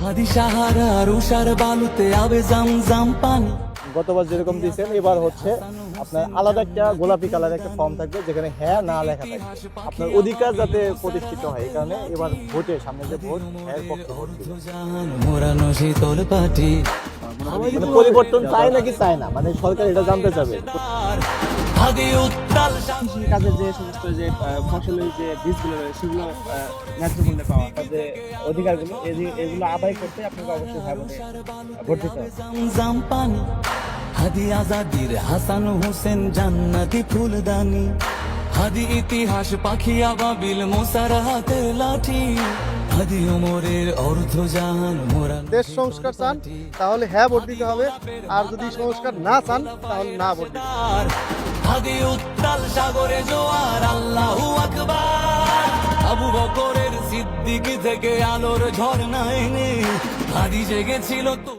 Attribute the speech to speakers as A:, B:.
A: হাদি সাহারার উষার বালুতে আবে জাম পানি।
B: গতবার যেরকম দিয়েছেন এবার হচ্ছে আপনার আলাদা একটা গোলাপি কালার একটা ফর্ম থাকবে যেখানে হ্যাঁ না লেখা থাকবে। আপনার অধিকার যাতে প্রতিষ্ঠিত হয় এই কারণে এবার ভোটে সামনে যে ভোট হ্যাঁ পক্ষে ভোট দিবে।
A: মোরানো শীতল পাটি
B: মানে পরিবর্তন চায় নাকি চায় না, মানে সরকার এটা জানতে চাবে।
A: হাদি উত্তাল
C: কৃষি কাজের যে সমস্ত যে ফসলের যে বীজগুলো রয়েছে সেগুলো ন্যায্য মূল্যে পাওয়া, যে অধিকারগুলো এগুলো আদায় করতে আপনাকে অবশ্যই ভোট দিতে হবে।
A: জাম পানি হাদি আজাদির হাসান হোসেন জান্নাতি ফুলদানি। হাদি ইতিহাস পাখি আবাবিল মোসার হাতের লাঠি। হাদি ওমরের অর্ধ জাহান মোরা
D: দেশ সংস্কার চান তাহলে হ্যাঁ ভোট দিতে হবে, আর যদি সংস্কার না চান তাহলে না ভোট দিতে হবে।
A: হাদি উত্তাল সাগরে জোয়ার আল্লাহু আকবার। আবু বকরের সিদ্দিক থেকে আলোর ঝর্ণা এনে হাদি জেগেছিল তো